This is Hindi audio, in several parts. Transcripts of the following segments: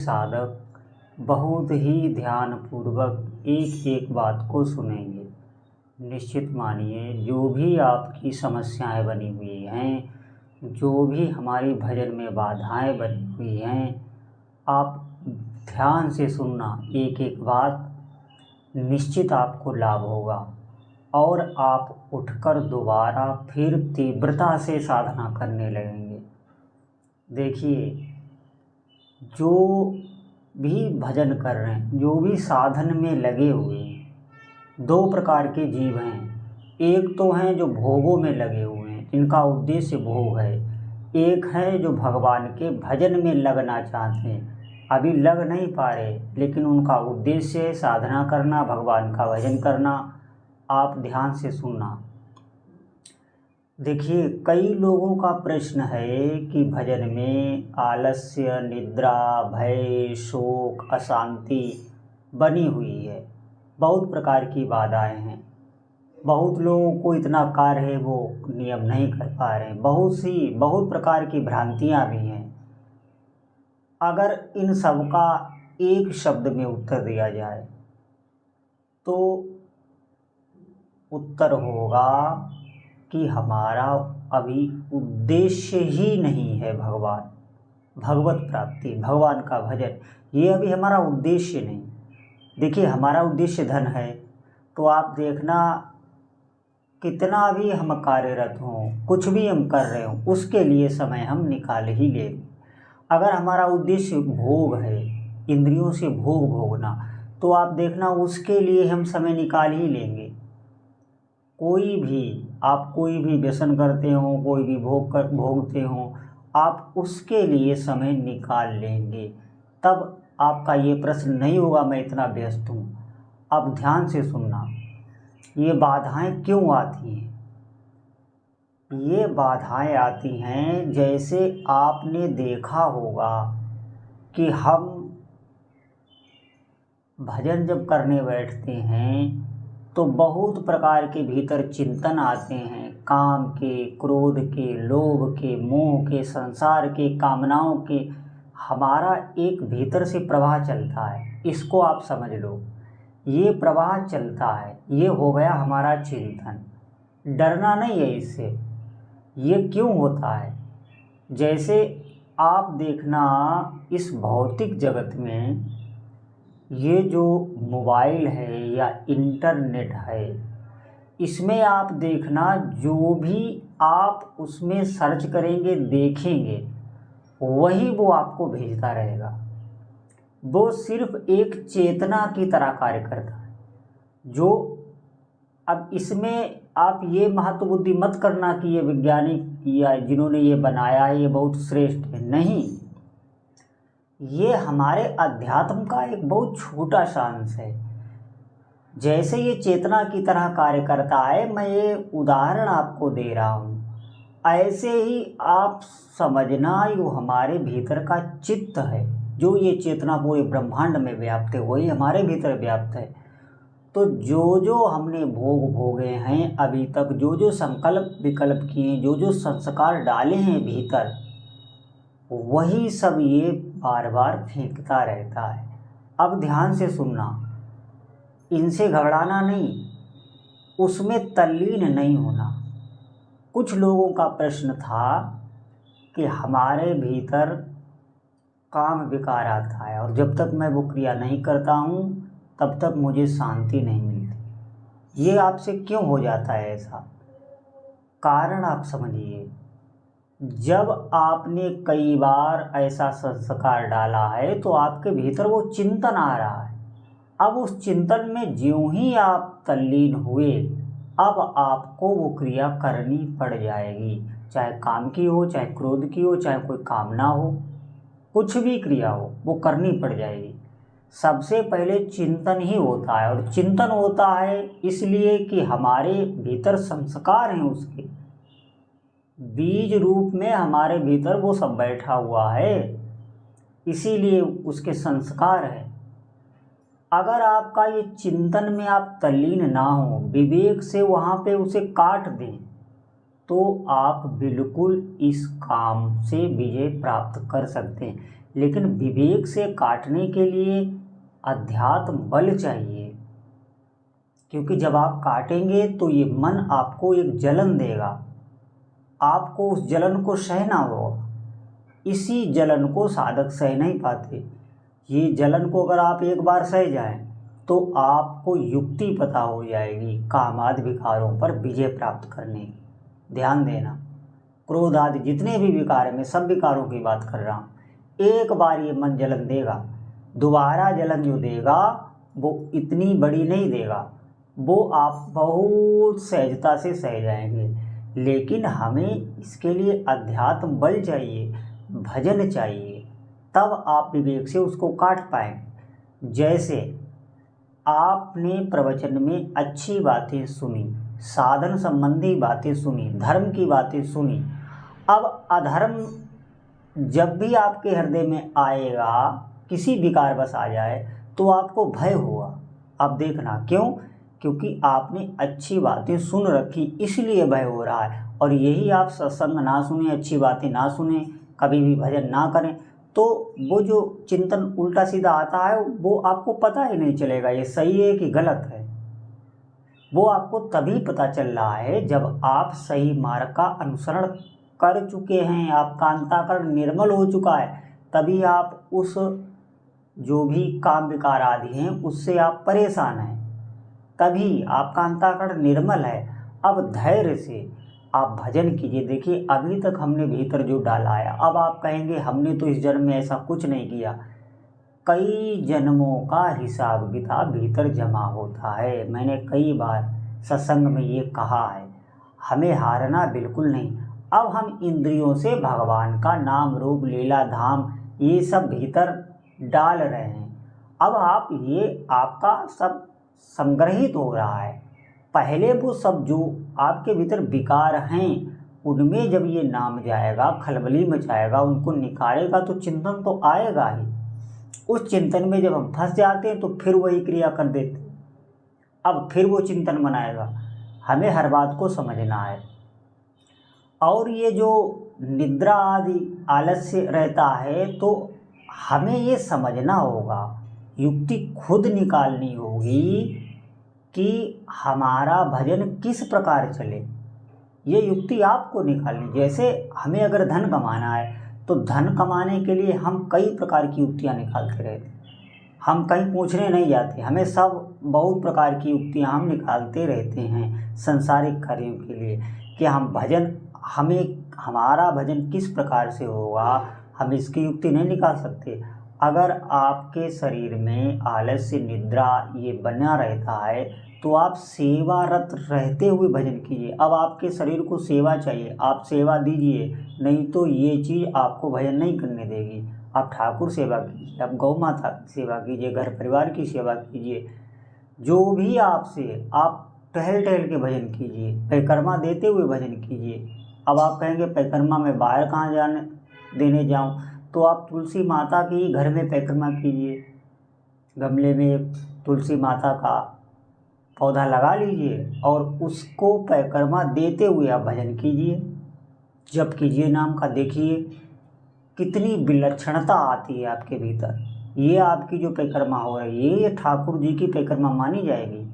साधक बहुत ही ध्यानपूर्वक एक एक बात को सुनेंगे। निश्चित मानिए जो भी आपकी समस्याएं बनी हुई हैं, जो भी हमारी भजन में बाधाएं बनी हुई हैं, आप ध्यान से सुनना। एक एक बात निश्चित आपको लाभ होगा और आप उठकर दोबारा फिर तीव्रता से साधना करने लगेंगे। देखिए, जो भी भजन कर रहे हैं, जो भी साधन में लगे हुए हैं, दो प्रकार के जीव हैं। एक तो हैं जो भोगों में लगे हुए हैं, जिनका उद्देश्य भोग है। एक है जो भगवान के भजन में लगना चाहते हैं, अभी लग नहीं पा रहे, लेकिन उनका उद्देश्य है साधना करना, भगवान का भजन करना। आप ध्यान से सुनना। देखिए, कई लोगों का प्रश्न है कि भजन में आलस्य, निद्रा, भय, शोक, अशांति बनी हुई है। बहुत प्रकार की बाधाएं हैं। बहुत लोगों को इतना कार्य है वो नियम नहीं कर पा रहे हैं। बहुत प्रकार की भ्रांतियां भी हैं। अगर इन सब का एक शब्द में उत्तर दिया जाए तो उत्तर होगा कि हमारा अभी उद्देश्य ही नहीं है भगवत प्राप्ति, भगवान का भजन। ये अभी हमारा उद्देश्य नहीं। देखिए, हमारा उद्देश्य धन है तो आप देखना, कितना भी हम कार्यरत हों, कुछ भी हम कर रहे हों, उसके लिए समय हम निकाल ही लेंगे। अगर हमारा उद्देश्य भोग है, इंद्रियों से भोग भोगना, तो आप देखना उसके लिए हम समय निकाल ही लेंगे। आप कोई भी व्यसन करते हो, कोई भी भोगते हो, आप उसके लिए समय निकाल लेंगे। तब आपका ये प्रश्न नहीं होगा मैं इतना व्यस्त हूँ। अब ध्यान से सुनना, ये बाधाएं क्यों आती हैं? ये बाधाएं आती हैं, जैसे आपने देखा होगा कि हम भजन जब करने बैठते हैं तो बहुत प्रकार के भीतर चिंतन आते हैं, काम के, क्रोध के, लोभ के, मोह के, संसार के, कामनाओं के। हमारा एक भीतर से प्रवाह चलता है, इसको आप समझ लो। ये प्रवाह चलता है, ये हो गया हमारा चिंतन। डरना नहीं है इससे। ये क्यों होता है? जैसे आप देखना, इस भौतिक जगत में ये जो मोबाइल है या इंटरनेट है, इसमें आप देखना जो भी आप उसमें सर्च करेंगे, देखेंगे, वही वो आपको भेजता रहेगा। वो सिर्फ एक चेतना की तरह कार्य करता है। अब इसमें आप ये महत्व बुद्धि मत करना कि ये वैज्ञानिक या जिन्होंने ये बनाया है ये बहुत श्रेष्ठ है। नहीं, ये हमारे अध्यात्म का एक बहुत छोटा सा अंश है। जैसे ये चेतना की तरह कार्य करता है, मैं ये उदाहरण आपको दे रहा हूँ, ऐसे ही आप समझना ये हमारे भीतर का चित्त है। जो ये चेतना पूरे ब्रह्मांड में व्याप्त है, वही हमारे भीतर व्याप्त है। तो जो जो हमने भोग भोगे हैं अभी तक, जो जो संकल्प विकल्प किए, जो जो संस्कार डाले हैं भीतर, वही सब ये बार बार फेंकता रहता है। अब ध्यान से सुनना, इनसे घबराना नहीं, उसमें तल्लीन नहीं होना। कुछ लोगों का प्रश्न था कि हमारे भीतर काम विकार आता है और जब तक मैं वो क्रिया नहीं करता हूँ तब तक मुझे शांति नहीं मिलती। ये आपसे क्यों हो जाता है ऐसा? कारण आप समझिए। जब आपने कई बार ऐसा संस्कार डाला है तो आपके भीतर वो चिंतन आ रहा है। अब उस चिंतन में ज्यों ही आप तल्लीन हुए, अब आपको वो क्रिया करनी पड़ जाएगी। चाहे काम की हो, चाहे क्रोध की हो, चाहे कोई कामना हो, कुछ भी क्रिया हो, वो करनी पड़ जाएगी। सबसे पहले चिंतन ही होता है, और चिंतन होता है इसलिए कि हमारे भीतर संस्कार हैं, उसके बीज रूप में हमारे भीतर वो सब बैठा हुआ है, इसीलिए उसके संस्कार है। अगर आपका ये चिंतन में आप तल्लीन ना हो, विवेक से वहाँ पे उसे काट दें, तो आप बिल्कुल इस काम से विजय प्राप्त कर सकते हैं। लेकिन विवेक से काटने के लिए अध्यात्म बल चाहिए, क्योंकि जब आप काटेंगे तो ये मन आपको एक जलन देगा, आपको उस जलन को सहना होगा। इसी जलन को साधक सह नहीं पाते। ये जलन को अगर आप एक बार सह जाएं तो आपको युक्ति पता हो जाएगी कामादि विकारों पर विजय प्राप्त करने की। ध्यान देना, क्रोध आदि जितने भी विकार हैं, मैं सब विकारों की बात कर रहा हूँ, एक बार ये मन जलन देगा, दोबारा जलन जो देगा वो इतनी बड़ी नहीं देगा, वो आप बहुत सहजता से सह जाएंगे। लेकिन हमें इसके लिए अध्यात्म बल चाहिए, भजन चाहिए, तब आप विवेक से उसको काट पाएंगे। जैसे आपने प्रवचन में अच्छी बातें सुनी, साधन संबंधी बातें सुनी, धर्म की बातें सुनी, अब अधर्म जब भी आपके हृदय में आएगा, किसी विकारवश आ जाए तो आपको भय होगा। अब देखना क्यों? क्योंकि आपने अच्छी बातें सुन रखी, इसलिए भय हो रहा है। और यही आप सत्संग ना सुने, अच्छी बातें ना सुने, कभी भी भजन ना करें, तो वो जो चिंतन उल्टा सीधा आता है वो आपको पता ही नहीं चलेगा ये सही है कि गलत है। वो आपको तभी पता चल रहा है जब आप सही मार्ग का अनुसरण कर चुके हैं, आपका अंतःकरण निर्मल हो चुका है, तभी आप उस जो भी काम विकार आदि हैं उससे आप परेशान हैं, तभी आपका अंतःकरण निर्मल है। अब धैर्य से आप भजन कीजिए। देखिए अभी तक हमने भीतर जो डाला है, अब आप कहेंगे हमने तो इस जन्म में ऐसा कुछ नहीं किया, कई जन्मों का हिसाब किताब भीतर जमा होता है। मैंने कई बार सत्संग में ये कहा है, हमें हारना बिल्कुल नहीं। अब हम इंद्रियों से भगवान का नाम रूप लीला धाम ये सब भीतर डाल रहे हैं। अब आप ये आपका सब संग्रहित हो रहा है। पहले वो सब जो आपके भीतर विकार हैं उनमें जब ये नाम जाएगा, खलबली मचाएगा, उनको निकालेगा तो चिंतन तो आएगा ही। उस चिंतन में जब हम फंस जाते हैं तो फिर वही क्रिया कर देते हैं। अब फिर वो चिंतन बनाएगा। हमें हर बात को समझना है। और ये जो निद्रा आदि आलस्य रहता है तो हमें ये समझना होगा, युक्ति खुद निकालनी होगी कि हमारा भजन किस प्रकार चले। ये युक्ति आपको निकालनी। जैसे हमें अगर धन कमाना है तो धन कमाने के लिए हम कई प्रकार की युक्तियाँ निकालते रहते हैं। हम कहीं पूछने नहीं जाते, हमें सब बहुत प्रकार की युक्तियाँ हम निकालते रहते हैं संसारिक कार्यों के लिए कि हम भजन, हमें हमारा भजन किस प्रकार से होगा, हम इसकी युक्ति नहीं निकाल सकते। अगर आपके शरीर में आलस्य निद्रा ये बना रहता है तो आप सेवारत रहते हुए भजन कीजिए। अब आपके शरीर को सेवा चाहिए, आप सेवा दीजिए, नहीं तो ये चीज़ आपको भजन नहीं करने देगी। आप ठाकुर सेवा कीजिए, आप गौ माता की सेवा कीजिए, घर परिवार की सेवा कीजिए, जो भी आपसे, आप टहल टहल के भजन कीजिए, परिक्रमा देते हुए भजन कीजिए। अब आप कहेंगे परिक्रमा में बाहर कहाँ जाने देने जाऊँ, तो आप तुलसी माता की घर में परिक्रमा कीजिए। गमले में तुलसी माता का पौधा लगा लीजिए और उसको परिक्रमा देते हुए आप भजन कीजिए, जप कीजिए नाम का। देखिए कितनी विलक्षणता आती है आपके भीतर। ये आपकी जो परिक्रमा हो रही है ये ठाकुर जी की परिक्रमा मानी जाएगी,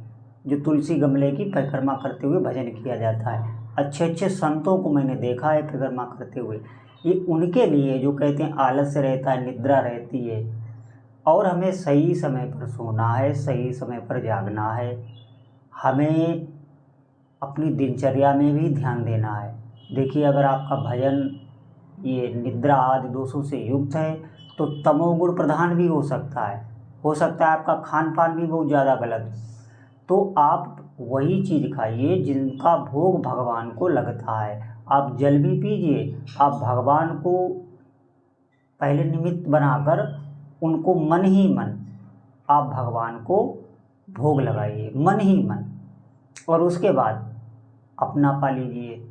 जो तुलसी गमले की परिक्रमा करते हुए भजन किया जाता है। अच्छे अच्छे संतों को मैंने देखा है परिक्रमा करते हुए। ये उनके लिए जो कहते हैं आलस्य रहता है, निद्रा रहती है। और हमें सही समय पर सोना है, सही समय पर जागना है। हमें अपनी दिनचर्या में भी ध्यान देना है। देखिए अगर आपका भजन ये निद्रा आदि दोषों से युक्त है तो तमोगुण प्रधान भी हो सकता है आपका खान पान भी बहुत ज़्यादा गलत है। तो आप वही चीज़ खाइए जिनका भोग भगवान को लगता है। आप जल भी पीजिए, आप भगवान को पहले निमित्त बनाकर उनको मन ही मन आप भगवान को भोग लगाइए, मन ही मन, और उसके बाद अपना पा लीजिए,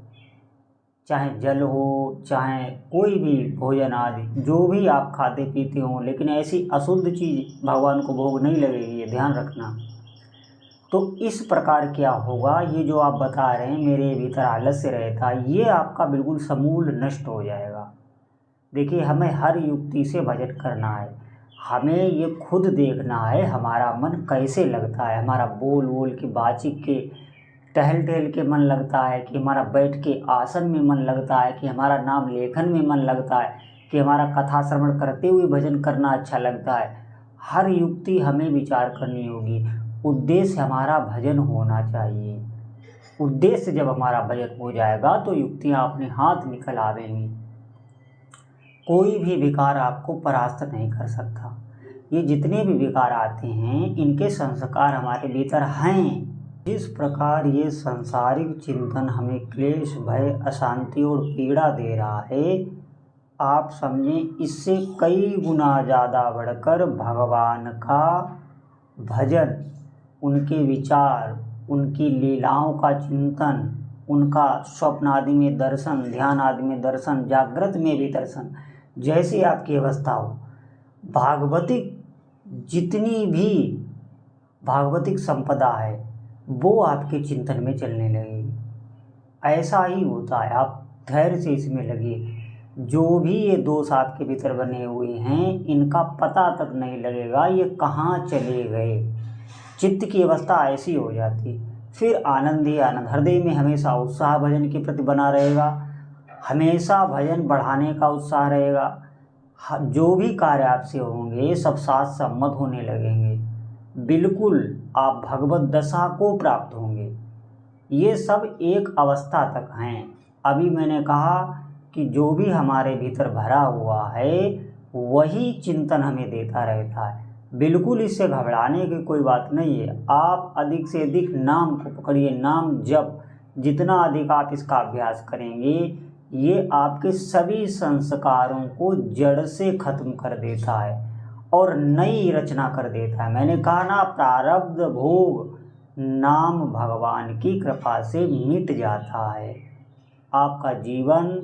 चाहे जल हो चाहे कोई भी भोजन आदि जो भी आप खाते पीते हों, लेकिन ऐसी अशुद्ध चीज़ भगवान को भोग नहीं लगेगी, ये ध्यान रखना। तो इस प्रकार क्या होगा, ये जो आप बता रहे हैं मेरे भीतर आलस्य रहता है, ये आपका बिल्कुल समूल नष्ट हो जाएगा। देखिए, हमें हर युक्ति से भजन करना है। हमें ये खुद देखना है हमारा मन कैसे लगता है, हमारा बोल बोल के, बातचीत के, टहल टहल के मन लगता है कि हमारा बैठ के आसन में मन लगता है कि हमारा नाम लेखन में मन लगता है कि हमारा कथा श्रवण करते हुए भजन करना अच्छा लगता है। हर युक्ति हमें विचार करनी होगी। उद्देश्य हमारा भजन होना चाहिए। उद्देश्य जब हमारा भजन हो जाएगा तो युक्तियाँ अपने हाथ निकल आवेंगी। कोई भी विकार आपको परास्त नहीं कर सकता। ये जितने भी विकार आते हैं इनके संस्कार हमारे भीतर हैं। जिस प्रकार ये सांसारिक चिंतन हमें क्लेश, भय, अशांति और पीड़ा दे रहा है, आप समझें इससे कई गुना ज़्यादा बढ़कर भगवान का भजन, उनके विचार, उनकी लीलाओं का चिंतन, उनका स्वप्न आदि में दर्शन, ध्यान आदि में दर्शन, जागृत में भी दर्शन, जैसी आपकी अवस्था हो, भागवतिक जितनी भी भागवतिक संपदा है वो आपके चिंतन में चलने लगेगी। ऐसा ही होता है। आप धैर्य से इसमें लगिए। जो भी ये दोष आपके भीतर बने हुए हैं इनका पता तक नहीं लगेगा ये कहाँ चले गए। चित्त की अवस्था ऐसी हो जाती, फिर आनंद ही आनंद। हृदय में हमेशा उत्साह भजन के प्रति बना रहेगा, हमेशा भजन बढ़ाने का उत्साह रहेगा। जो भी कार्य आपसे होंगे सब साथ सम्मत होने लगेंगे। बिल्कुल आप भगवत दशा को प्राप्त होंगे। ये सब एक अवस्था तक हैं। अभी मैंने कहा कि जो भी हमारे भीतर भरा हुआ है वही चिंतन हमें देता रहता है। बिल्कुल इससे घबराने की कोई बात नहीं है। आप अधिक से अधिक नाम को पकड़िए, नाम जप। जितना अधिक आप इसका अभ्यास करेंगे ये आपके सभी संस्कारों को जड़ से खत्म कर देता है और नई रचना कर देता है। मैंने कहा ना, प्रारब्ध भोग नाम भगवान की कृपा से मिट जाता है। आपका जीवन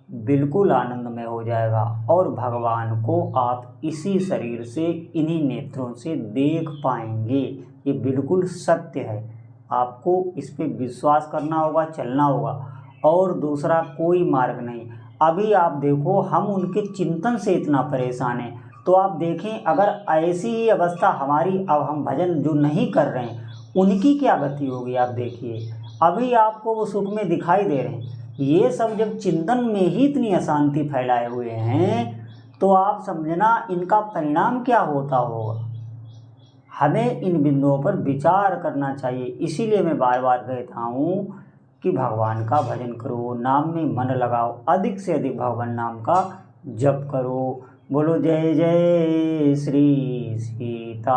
बिल्कुल आनंदमय हो जाएगा और भगवान को आप इसी शरीर से, इन्हीं नेत्रों से देख पाएंगे। ये बिल्कुल सत्य है। आपको इस पे विश्वास करना होगा, चलना होगा, और दूसरा कोई मार्ग नहीं। अभी आप देखो हम उनके चिंतन से इतना परेशान हैं, तो आप देखें अगर ऐसी ही अवस्था हमारी, अब हम भजन जो नहीं कर रहे हैं उनकी क्या गति होगी। आप देखिए अभी आपको वो सुख में दिखाई दे रहे हैं। ये सब जब चिंतन में ही इतनी अशांति फैलाए हुए हैं तो आप समझना इनका परिणाम क्या होता होगा। हमें इन बिंदुओं पर विचार करना चाहिए। इसीलिए मैं बार बार कहता हूँ कि भगवान का भजन करो, नाम में मन लगाओ, अधिक से अधिक भगवान नाम का जप करो। बोलो जय जय श्री सीता